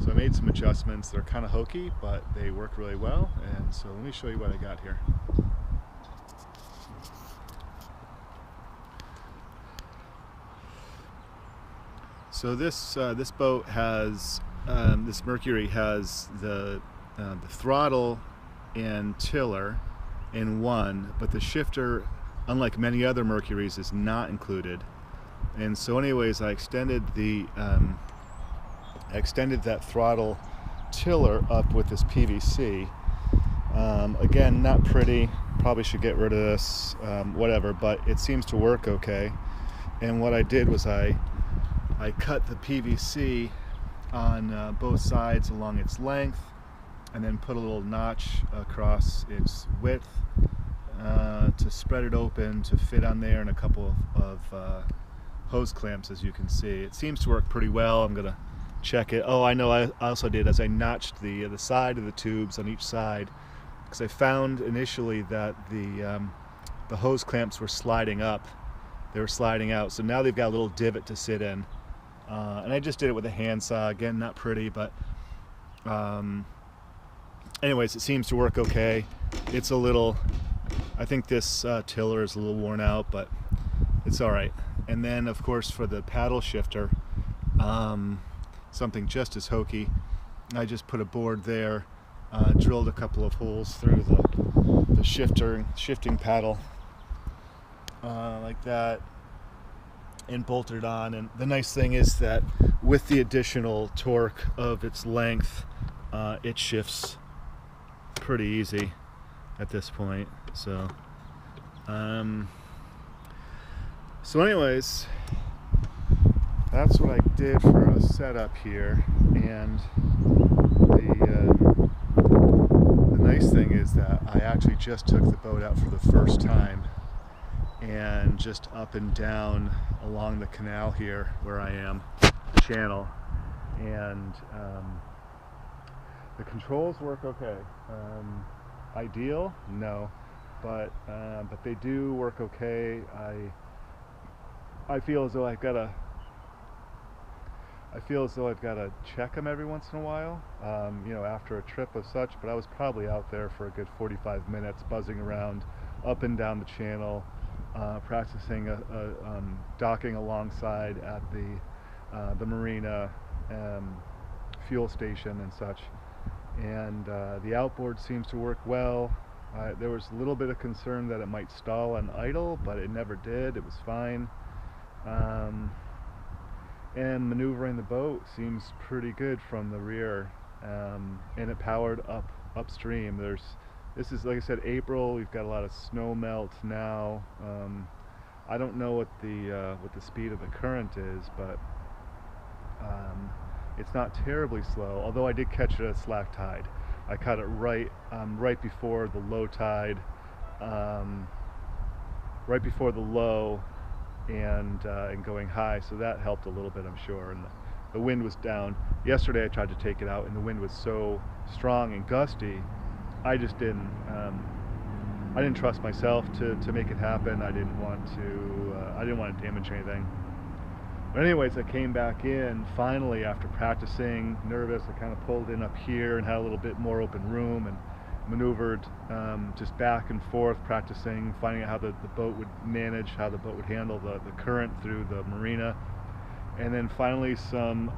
So I made some adjustments. They're kind of hokey, but they work really well. And so let me show you what I got here. So this boat has this Mercury has the throttle and tiller in one, but the shifter, unlike many other Mercuries, is not included. And so anyways, I extended that throttle tiller up with this PVC. Again, not pretty, probably should get rid of this, whatever, but it seems to work okay. And what I did was I cut the PVC on both sides along its length, and then put a little notch across its width to spread it open to fit on there, and a couple of hose clamps, as you can see. It seems to work pretty well. I'm gonna check it. Oh, I know, I also did, as I notched the side of the tubes on each side, because I found initially that the hose clamps were sliding up. They were sliding out, so now they've got a little divot to sit in. And I just did it with a handsaw. Again, not pretty, but anyways, it seems to work okay. It's a little, I think this tiller is a little worn out, but it's all right. And then, of course, for the paddle shifter, something just as hokey, I just put a board there, drilled a couple of holes through the shifting paddle, like that, and bolted it on. And the nice thing is that with the additional torque of its length, it shifts pretty easy at this point. So anyways, that's what I did for a setup here. And the nice thing is that I actually just took the boat out for the first time, and just up and down along the canal here where I am, channel, and the controls work okay. Ideal? No, but they do work okay. I feel as though I've got to check them every once in a while, you know, after a trip of such. But I was probably out there for a good 45 minutes, buzzing around up and down the channel, practicing docking alongside at the marina, fuel station and such. And the outboard seems to work well. There was a little bit of concern that it might stall on idle, but it never did. It was fine. And maneuvering the boat seems pretty good from the rear, and it powered upstream. This is, like I said, April. We've got a lot of snow melt now. I don't know what the speed of the current is, but it's not terribly slow. Although I did catch it at slack tide. I caught it right before the low tide, right before the low, and going high. So that helped a little bit, I'm sure. And the wind was down. Yesterday I tried to take it out, and the wind was so strong and gusty, I just didn't. I didn't trust myself to make it happen. I didn't want to damage anything. But anyways, I came back in finally after practicing. Nervous, I kind of pulled in up here and had a little bit more open room, and maneuvered just back and forth, practicing, finding out how the boat would manage, how the boat would handle the current through the marina. And then finally some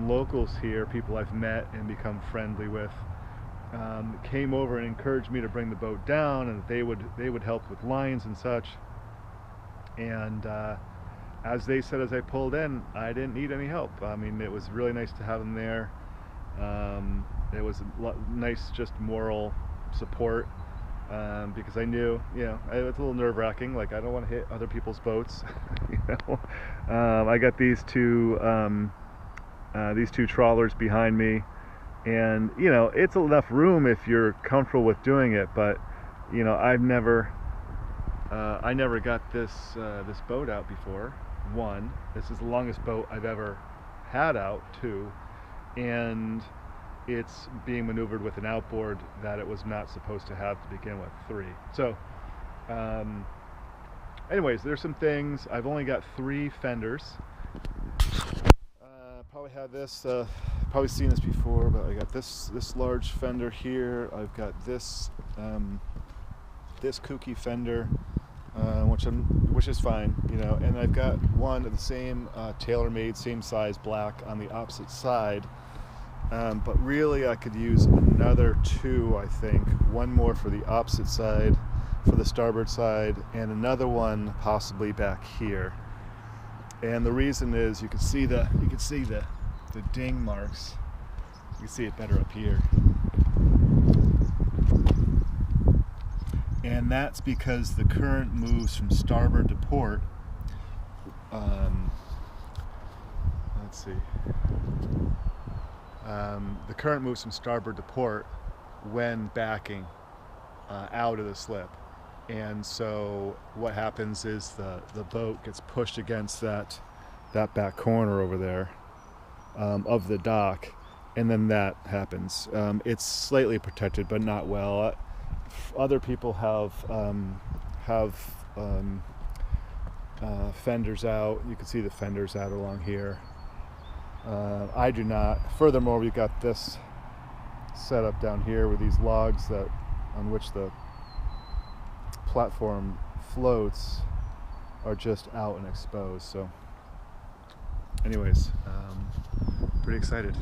locals here, people I've met and become friendly with, came over and encouraged me to bring the boat down, and that they would help with lines and such. And as they said, as I pulled in, I didn't need any help. I mean, it was really nice to have them there. It was nice, just moral support, because I knew, you know, it's a little nerve-wracking. Like, I don't want to hit other people's boats. You know, I got these two trawlers behind me, and you know, it's enough room if you're comfortable with doing it. But you know, I never got this boat out before. One, this is the longest boat I've ever had out. Two, and it's being maneuvered with an outboard that it was not supposed to have to begin with. Three. So anyways, there's some things. I've only got 3 fenders. Probably had this probably seen this before, but I got this large fender here. I've got this this kooky fender, which is fine, you know. And I've got one of the same tailor-made, same size black on the opposite side. But really, I could use another two. I think one more for the opposite side, for the starboard side, and another one possibly back here. And the reason is you can see the ding marks. You can see it better up here. And that's because the current moves from starboard to port. Let's see. The current moves from starboard to port when backing out of the slip. And so what happens is the boat gets pushed against that back corner over there of the dock, and then that happens. It's slightly protected, but not well. Other people have fenders out. You can see the fenders out along here. I do not. Furthermore, we've got this setup down here with these logs on which the platform floats are just out and exposed. So anyways, pretty excited.